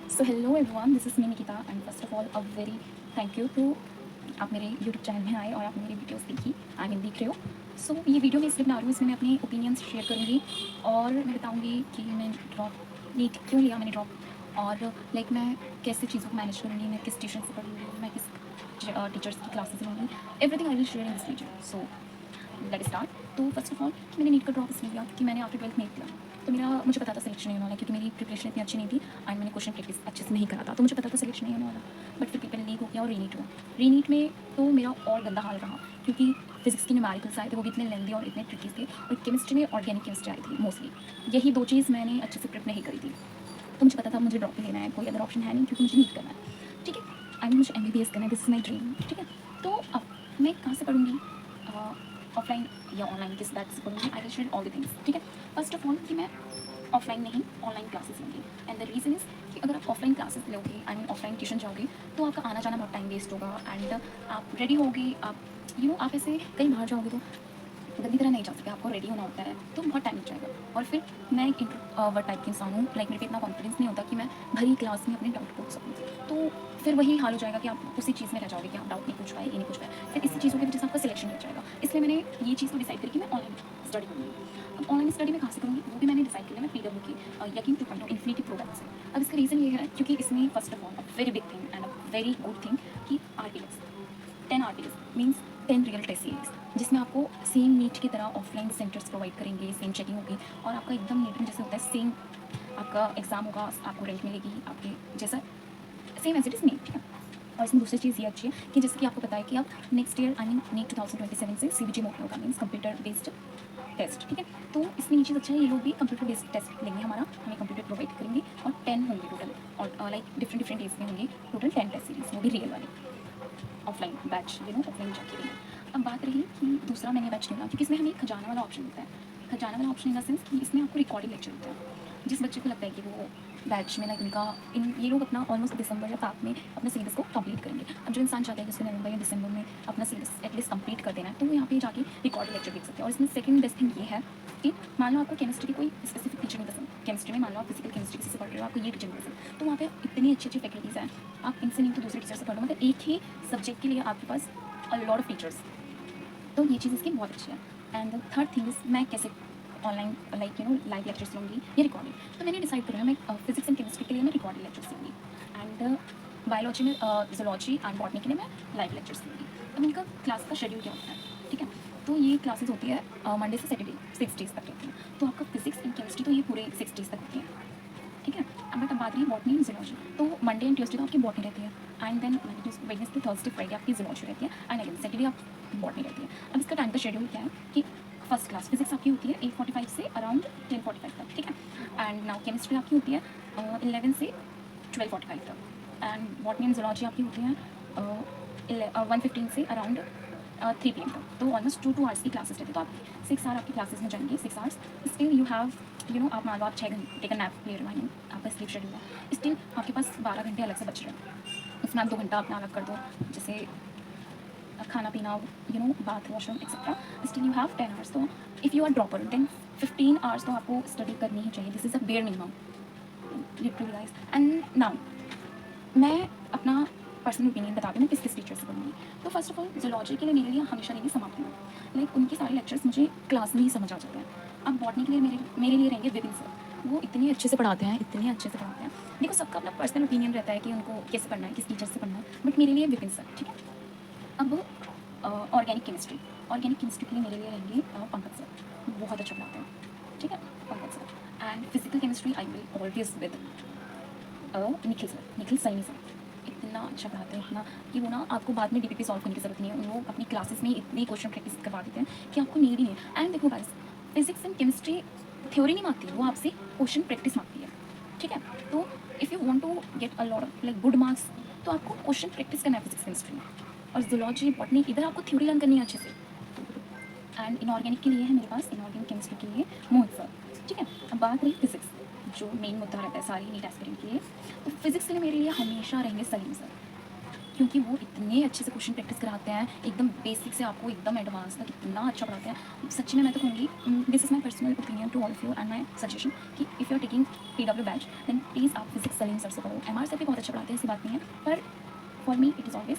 So hello everyone, this is me Nikita and first of all a very thank you to आप मेरे YouTube channel में आए और आप मेरी वीडियोस देखी आई मीन देख रहे हो। सो ये वीडियो मैं इसलिए बना रही हूँ, इसमें मैं अपने ओपिनियंस शेयर करूँगी और मैं बताऊँगी कि मैं ड्रॉप नीट क्यों लिया मैंने ड्रॉप, और लाइक मैं कैसे चीज़ों को मैनेज करूँगी, मैं किस ट्यूशन से पढ़ूँगी, मैं किस टीचर्स की क्लासेस लूँगी, everything I will share in this video. So let start. तो फर्स्ट ऑफ ऑल कि मैंने नीट का ड्रॉप इसलिए लिया क्योंकि मैंने आफ्टर 12th नीट दिया, तो मेरा मुझे पता था सिलेक्शन नहीं होने वाला क्योंकि मेरी प्रिपरेशन इतनी अच्छी नहीं थी एंड मैंने क्वेश्चन प्रैक्टिस अच्छे से नहीं करा था, तो मुझे पता था सिलेक्शन नहीं होने वाला। बट फिर पेपर लीक हो गया और रीनीट हुआ। रीनीट में तो मेरा और गंदा हाल रहा क्योंकि फिजिक्स के न्यूमेरिकल्स आए थे, वो भी इतने लेंदी और इतने ट्रिकी थे, और केमिस्ट्री में ऑर्गेनिक केमिस्ट्री आई थी मोस्टली। यही दो चीज़ मैंने अच्छे से प्रिप नहीं करी थी, तो मुझे पता था मुझे ड्रॉप लेना है, कोई अदर ऑप्शन है नहीं क्योंकि मुझे नीट करना है। ठीक है, आई मीन मुझे MBBS करना है, दिस इज माई ड्रीम। ठीक है, तो अब मैं कहाँ से पढ़ूँगी, ऑफलाइन या ऑनलाइन, किस बैच से पढ़ूँगी, I will share all the things. ठीक है, फर्स्ट ऑफ ऑल कि मैं ऑफलाइन नहीं ऑनलाइन क्लासेस लूँगी, एंड द रीज़न इज़ कि अगर आप ऑफलाइन क्लासेस लोगे आई मीन ऑफलाइन ट्यूशन जाओगे तो आपका आना जाना बहुत टाइम वेस्ट होगा एंड आप रेडी होगे, आप आप ऐसे कहीं बाहर जाओगे तो गंदी तरह नहीं जा सकते, आपको रेडी होना होता है, तो बहुत टाइम लग जाएगा। और फिर मैं एक इंट्रोवर्ट टाइप की इंसान हूँ, लाइक मेरे पे इतना कॉन्फिडेंस नहीं होता कि मैं भरी क्लास में अपने डाउट पूछ सकूँ, तो फिर वही हाल हो जाएगा कि आप उसी चीज़ में रह जाओगे कि आप डाउट नहीं पूछ पाए, ये नहीं पूछ पाए, फिर इसी चीज़ों की वजह से आपका सिलेक्शन नहीं हो जाएगा। इसलिए मैंने ये चीज़ तो डिसाइड करी कि मैं ऑनलाइन स्टडी करूँगी। अब ऑनलाइन स्टडी में कहाँ से करूँगी वो भी मैंने डिसाइड किया, मैं PW की यकीन 2.0 इन्फिनिटी प्रो बैच से। अब इसका रीज़न ये है क्योंकि इसमें first of all a very big thing and a very good thing कि RTS 10 RTS means 10 real test series, जिसमें आपको सेम नीट की तरह ऑफलाइन सेंटर्स प्रोवाइड करेंगे, सेम चेकिंग होगी और आपका एकदम नीट में जैसे होता है सेम आपका एग्जाम होगा, आपको रैंक मिलेगी आपके जैसा, same as it is NEET. ठीक है, और इसमें दूसरी चीज़ ये अच्छी है कि जैसे कि आपको पता है कि आप next year I mean NEET 2027 से CBG मोड होगा, मीन्स कंप्यूटर बेस्ड टेस्ट। ठीक है, तो इसमें ये चीज़ अच्छा है, ये लोग भी कंप्यूटर बेस्ड टेस्ट लेंगे हमारा, हमें कंप्यूटर प्रोवाइड करेंगे और 10 होंगे टोटल, और लाइक डिफरेंट डिफरेंट डेज में होंगे टोटल 10 टेस्ट सीरीज, वो भी रियल वाले ऑफलाइन बैच ऑफलाइन जाके रही। अब बात रही कि दूसरा मैंने बैच चुना क्योंकि इसमें हमें खजाना वाला ऑप्शन मिलता है। खजाना वाला ऑप्शन इन द सेंस कि इसमें आपको रिकॉर्डिंग लेक्चर होता है। जिस बच्चे को लगता है कि वो बैच में ना इनका इन ये लोग अपना ऑलमोस्ट दिसंबर या साथ में अपने सिलेबस को कंप्लीट करेंगे। अब जो इंसान चाहता है कि उसको नवंबर या दिसंबर में अपना सिलेबस एटलीस्ट कंप्लीट कर देना है, तो वो यहाँ पे जाके रिकॉर्डिंग लेक्चर देख सकते हैं। और इसमें सेकंड बेस्ट थिंग ये है कि मान लो आपको केमिस्ट्री की कोई स्पेसिफिक टीचर नहीं पसंद, केमिस्ट्री में मान लो आप फिजिकल केमिस्ट्री किसी से पढ़ रहे हो, आपको ये टीचर नहीं पसंद, तो वहाँ पे इतनी अच्छी अच्छी फैकल्टीज़ हैं, आप इनसे नहीं तो दूसरे टीचर से पढ़ लो, मतलब एक ही सब्जेक्ट के लिए आपके पास अ लॉट ऑफ टीचर्स, तो ये चीज़ इसकी बहुत अच्छी है। एंड थर्ड थिंग इज़ मैं कैसे ऑनलाइन लाइक लाइव लेक्चर्स लूँगी या रिकॉर्डिंग, तो मैंने डिसाइड करा मैं फिजिक्स एंड केमिस्ट्री के लिए मैं रिकॉर्डिंग लेक्चर्स लूँगी एंड बायोलॉजी में जूलॉजी एंड बॉटनी के लिए मैं लाइव लेक्चर्स लूँगी। अब इनका क्लास का शेड्यूल क्या होता है, ठीक है, तो ये क्लासेस होती है मंडे से सैटरडे 6 डेज तक रहती है, तो आपका फिजिक्स एंड केमिस्ट्री तो ये पूरे 6 डेज तक होती है। ठीक है, अब बट अब बात रही बॉटनी एंड जूलॉजी, तो मंडे एंड ट्यूसडे तो आपकी बॉटनी रहती है and then Wednesday Thursday Friday आपकी जूलॉजी रहती है एंड अगेन सैटरडे आप बॉटनी रहती है। अब इसका टाइम का शेड्यूल क्या है कि फर्स्ट क्लास फिजिक्स आपकी होती है 8:45 से अराउंड 10:45 तक। ठीक है, एंड नाउ केमिस्ट्री आपकी होती है 11 से 12:45 तक एंड बॉटनी एंड जूलॉजी आपकी होती है 1:15 से अराउंड 3 PM तक, तो ऑलमोस्ट 2 आवर्स की क्लासेस रहती है, तो आप 6 आवर आपकी क्लासेस में जाएंगे, 6 आवर्स स्टिल यू हैव आप मान लो आप 6 घंटे टेक अ नैप ले रहे हो, आपका स्लीप शेड्यूल है, स्टिल आपके पास 12 घंटे अलग से बच रहे हैं, उसमें आप 2 घंटा अपना अलग कर दो, जैसे खाना पीना bath washroom etcetera, still you have 10 hours. तो if you are dropper then 15 hours तो आपको स्टडी करनी ही चाहिए, this is a bare minimum literally guys. And now मैं अपना पर्सनल ओपिनियन बताती हूँ मैं किस किस टीचर से पढ़ूँगी। तो फर्स्ट ऑफ ऑल जूलॉजी के लिए मेरे लिए हमेशा रहेंगे समाप्ति मैम, लाइक उनके सारे लेक्चर्स मुझे क्लास में ही समझ आ जाते हैं। अब बॉटनी के लिए मेरे लिए रहेंगे विपिन सर, वो इतने अच्छे से पढ़ाते हैं, इतने अच्छे से पढ़ाते हैं। देखो सबका अपना पर्सनल ओपिनियन रहता है कि उनको कैसे पढ़ना है, किस टीचर से पढ़ना है, बट मेरे लिए विपिन सर। ठीक है, अब ऑर्गेनिक केमिस्ट्री के लिए मेरे लिए रहेंगे पंकज सर, बहुत अच्छा पढ़ाते हैं। ठीक है, Pankaj sir. And physical chemistry I will always with Nikhil Saini sir, इतना अच्छा पढ़ाते हैं, इतना कि वो ना आपको बाद में DPP सॉल्व करने की जरूरत नहीं है, वो अपनी क्लासेस में ही इतनी क्वेश्चन प्रैक्टिस करवा देते हैं कि आपको नीड ही नहीं है। एंड देखो guys, physics and chemistry theory नहीं मांगती, वो आपसे क्वेश्चन प्रैक्टिस मांगती है। ठीक है, तो if you want to get a lot of like good marks, तो आपको क्वेश्चन प्रैक्टिस करना है फिजिक्स केमिस्ट्री में, और जूलॉजी बॉटनी इधर आपको थ्योरी लर्न करनी है अच्छे से। एंड इनऑर्गेनिक के लिए है मेरे पास, इनऑर्गेनिक केमिस्ट्री के लिए मोहित सर। ठीक है, अब बात रही फिजिक्स, जो मेन मुद्दा रहता है सारी नीट एस्पिरेंट के लिए, तो फिजिक्स के लिए मेरे लिए हमेशा रहेंगे सलीम सर। क्योंकि वो इतने अच्छे से क्वेश्चन प्रैक्टिस कराते हैं, एकदम बेसिक से आपको एकदम एडवांस तक इतना अच्छा पढ़ाते हैं। सच्ची में मैं तो कहूँगी, this is my personal opinion to all of you and my suggestion कि if you are taking PW batch then please आप फिजिक्स सलीम सर से पढ़ो। MR सर भी बहुत अच्छा पढ़ाते हैं, ऐसी बात नहीं है, पर for me it is always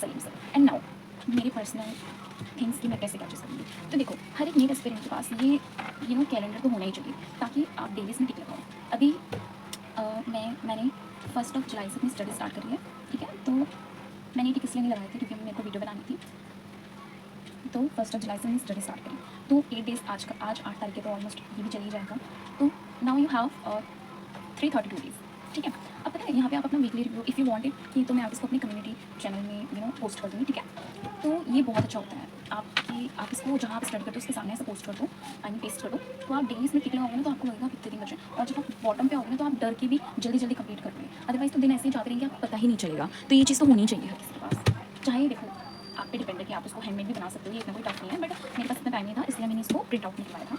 Salim sir. And now मेरे पर्सनल थिंग्स की मैं कैसे क्या चीज़ करूँगी। तो देखो, हर एक नीट एस्पिरेंट के पास ये कैलेंडर तो होना ही चाहिए ताकि आप डेली इसमें टिक लगाओ। अभी मैंने 1 जुलाई से अपनी स्टडी स्टार्ट करी है, ठीक है। तो मैंने टिक इसलिए नहीं लगाई थी क्योंकि मेरे को वीडियो बनानी थी, तो 1 जुलाई से मैंने स्टडी स्टार्ट करी। तो 8 डेज़, आज 8 तारीख है, तो ऑलमोस्ट ये भी चली जाएगा। तो नाउ यू हैव 332 डेज़, ठीक है। अब पता है यहाँ पे आप अपना weekly review if you wanted कि तो मैं आप इसको अपने कम्युनिटी चैनल में पोस्ट कर दूँगी, ठीक है। तो ये बहुत अच्छा होता है आप इसको जहाँ आप स्टडी करते हो उसके सामने ऐसा पोस्ट कर दो, पेस्ट कर दो। तो आप डेली इसमें टिक लगाओगे ना, तो आपको लगेगा कितने दिन बचे। और जब आप बॉटम पे आओगे ना, तो आप डर के भी जल्दी जल्दी कंप्लीट करोगे, अदरवाइज तो दिन ऐसे ही जाते रहेंगे, आपको पता ही नहीं चलेगा। तो ये चीज़ तो होनी चाहिए हर किसी के पास। चाहे देखो, आप पे डिपेंड है कि आप उसको हैंडमेड भी बना सकते हो, ये इतना कोई टफ नहीं है, बट मेरे पास इतना टाइम नहीं था, इसलिए मैंने इसको प्रिंट आउट निकलवाया था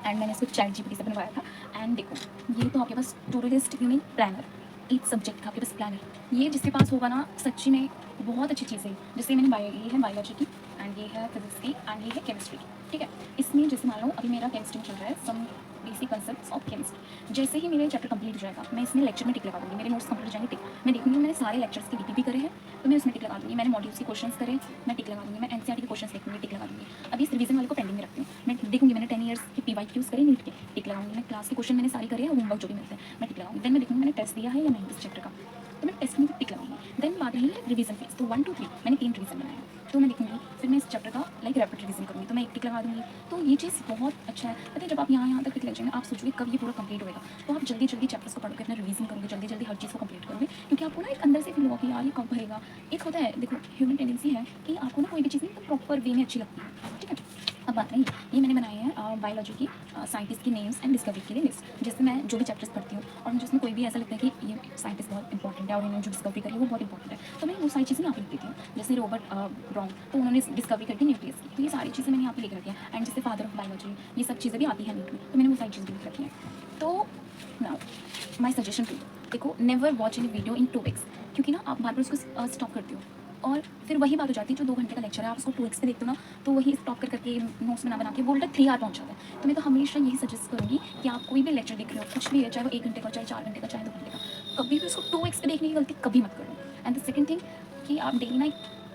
एंड मैंने इसको ChatGPT से बनवाया था। एंड देखो, ये तो आपके पास to do list meaning planner, each subject का आपके पास प्लानर, ये जिसके पास होगा ना, सच्ची में बहुत अच्छी चीज़ है। जैसे मैंने ये है बायोलॉजी की एंड ये है फिजिक्स की एंड ये है केमिस्ट्री की, ठीक है। इसमें जैसे मान लो अभी मेरा केमिस्ट्री में चल रहा है some basic concepts of chemistry. जैसे ही मेरे चैप्टर कंप्लीट हो जाएगा, मैं इसमें लेक्चर में टिक लगा दूँगी, मेरे नोट्स कंप्लीट हो जाएंगे, टिक। मैं देखूँगी मैंने सारे लेक्चर्स के DPP करे हैं, तो मैं उसमें टिक लगा दूँगी। मैंने मॉड्यूल्स के क्वेश्चंस करे, मैं टिक लगा दूँगी। मैं NCERT के क्वेश्चंस देखूँगी, टिक लगा दूँगी। अभी इस रिवीजन वाले को पेंडिंग में रखती हूँ, मैं देखूँगी मैंने 10 ईयर्स के PYQs करे नीट के, टिक लगाऊंगी। मैं क्लास के क्वेश्चन मैंने सारे करे हैं, होमवर्क जो भी मिलते हैं मैं टिक लगाऊंगी। देन मैं देखूँगी मैंने टेस्ट दिया है या नहीं इस चैप्टर का, तो मैं टेस्ट में भी टिक लगाऊंगी। देन बात रही है रिवीजन फेज, तो 1 2 3 मैंने 3 रिवीजन बनाए हैं, तो मैं देखूँगी। फिर मैं इस चैप्टर का रैपिड रिवीजन करूँगी, तो मैं एक टिक लगा दूँगी। तो ये चीज़ बहुत अच्छा है। पता है, जब आप यहाँ तक टिक लग जाएंगे, आप सोचोगे कब ये पूरा कंप्लीट होगा, तो आप जल्दी जल्दी चैप्टर्स को पढ़ोगे, अपना रिवीजन करोगे, जल्दी जल्दी हर चीज़ को कंप्लीट करोगे, क्योंकि आपको ना एक अंदर से फील होगा कि यार ये कब भरेगा। एक होता है, देखो ह्यूमन टेंडेंसी है कि आपको ना कोई भी चीज़ नहीं प्रॉपर वे में अच्छी लगती है, ठीक है। अब बात रही, ये मैंने बनाए हैं बायोलॉजी की साइंटिस्ट की नेम्स एंड डिस्कवरी के लिए लिस्ट, जिससे मैं जो भी चैप्टर्स पढ़ती हूँ और मुझे उसमें कोई भी ऐसा लगता है कि ये साइंटिस्ट बहुत इंपॉर्टेंट है और इन्होंने जो डिस्कवरी करी है वो बहुत इंपॉर्टेंट है, तो मैं वो सारी चीज़ें यहाँ पे लिख देती हूँ। जैसे रॉबर्ट ब्राउन, तो उन्होंने डिस्कवरी करके न्यूक्लियस की, तो ये सारी चीज़ें मैंने यहाँ पे लिख रखी हैं। एंड जैसे फादर ऑफ बायोलॉजी, ये सब चीज़ें भी आती हैं नीट में, तो मैंने वो सारी चीज़ें भी लिख रखी हैं। तो नाउ माई सजेशन टू, देखो never watch in video in 2 weeks, क्योंकि ना आप बार बार उसको स्टॉप करते हो और फिर वही बात हो जाती है, जो 2 घंटे का लेक्चर है आप उसको 2x पे देखते हो ना, तो वही स्टॉप करके नोट्स बना के वो उल्टा 3 आवर पहुँच जाता है। तो मैं तो हमेशा यही सजेस्ट करूँगी कि आप कोई भी लेक्चर देख रहे हो, कुछ भी है, चाहे वो 1 घंटे का, चाहे 4 घंटे का, चाहे 2 घंटे का, कभी भी उसको 2x पे देखने की गलती कभी मत करो। एंड द सेकंड थिंग कि आप डेली ना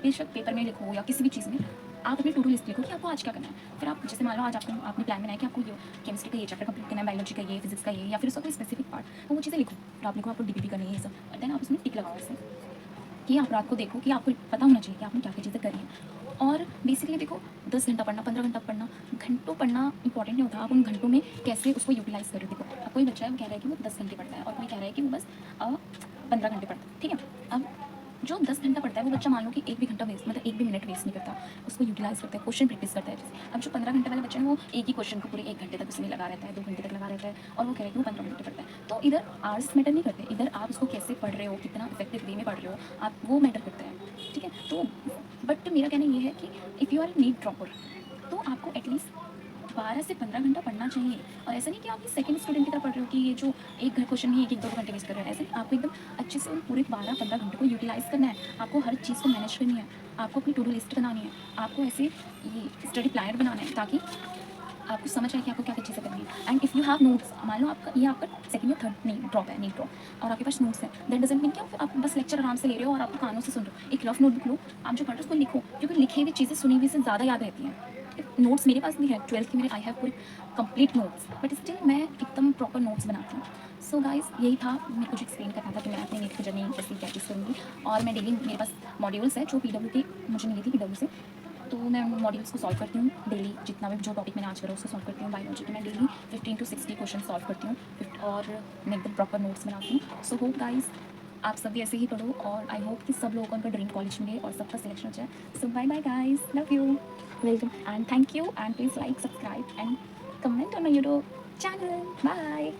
बेशक पेपर में लिखो या किसी भी चीज़ में, आप अपनी टू डू लिस्ट लिखो कि आपको आज क्या करना है। फिर आप जैसे मान लो आज आपने प्लान बनाया कि आपको ये केमिस्ट्री का ये चैप्टर कंप्लीट करना है, बायोलॉजी का ये, फिजिक्स का ये, या फिर उसका कोई स्पेसिफिक पार्ट, तो वो चीज़ें लिखो। तो आप लिखो आपको DPP करनी है ये सब, देन आप उसमें टिक लगाओ ऐसे कि आप रात को देखो कि आपको पता होना चाहिए कि आपने क्या क्या चीज़ें करी हैं। और बेसिकली देखो, 10 घंटा पढ़ना, 15 घंटा पढ़ना, घंटों पढ़ना इंपॉर्टेंट नहीं होता, आप उन घंटों में कैसे उसको यूटिलाइज़ करो। देखो, अब कोई बच्चा है वो कह रहा है कि वो 10 घंटे पढ़ता है और कोई कह रहा है कि वो बस 15 घंटे पढ़ता है, ठीक है। अब जो 10 घंटा पढ़ता है वो बच्चा मान लो कि एक भी घंटा वेस्ट, मतलब 1 भी मिनट वेस्ट नहीं करता, उसको यूटिलाइज़ करता है, क्वेश्चन प्रैक्टिस करता है जैसे। अब जो 15 घंटे वाला बच्चा है वो एक ही क्वेश्चन को पूरे 1 घंटे तक उसमें लगा रहता है, 2 घंटे तक लगा रहता है, और वो कह रहा है कि वो 15 घंटे पढ़ता है। तो इधर आवर्स मैटर नहीं करते, इधर आप उसको कैसे पढ़ रहे हो, कितना इफेक्टिव वे में पढ़ रहे हो आप, वो मैटर करता है, ठीक है। तो बट मेरा कहना ये है कि if you are NEET dropper, तो आपको एटलीस्ट 12 से 15 घंटा पढ़ना चाहिए। और ऐसा नहीं कि आप सेकंड स्टूडेंट की तरह पढ़ रहे हो कि ये जो एक क्वेश्चन ही 1-1 2 घंटे वेस्ट कर रहे हैं, ऐसे नहीं। आपको एकदम अच्छे से उन पूरे 12-15 घंटे को यूटिलाइज़ करना है, आपको हर चीज़ को मैनेज करनी है, आपको अपनी टू डू लिस्ट बनानी है, आपको ऐसे ये स्टडी प्लानर बनाना है ताकि आपको समझ आए कि आपको क्या क्या चीज़ें करनी है। And if you have notes, मान लो आपका ये आपका सेकंड या थर्ड नहीं ड्रॉप है, नहीं ड्रॉप, और आपके पास नोट्स है, दैट डजंट मीन कि आप बस लेक्चर आराम से ले रहे हो और आप कानों से सुन रहे हो। एक रफ नोटबुक लो, आप जो पढ़ रहे हो उसको लिखो, क्योंकि लिखी हुई चीज़ें सुनी हुई से ज़्यादा याद रहती हैं। नोट्स मेरे पास भी है, 12th की मेरे आई हैव पूरी कंप्लीट नोट्स, बट स्टिल मैं एकदम प्रॉपर नोट्स बनाती हूँ। सो गाइस, यही था, मेरे कुछ एक्सप्लेन करना था कि मैं अपनी नीट की जर्नी कैसे क्या चीज़ करूँगी। और मैं डेली, मेरे पास मॉड्यूल्स है जो PW के मुझे मिली थी PW से, तो मैं उन मॉड्यूल्स को सॉल्व करती हूँ डेली, जितना भी जो टॉपिक मैंने आज करा उसको सॉल्व करती हूँ। बायोलॉजी के मैं डेली 15 to 60 क्वेश्चन सॉल्व करती हूँ, और मैं एकदम प्रॉपर नोट्स बनाती हूँ। सो होप गाइस आप सब भी ऐसे ही पढ़ो, और आई होप कि सब लोगों को उनका ड्रीम कॉलेज मिले और सबका सिलेक्शन हो जाए। So bye bye guys, love you, welcome and thank you, and please like, subscribe and comment on my YouTube channel. Bye.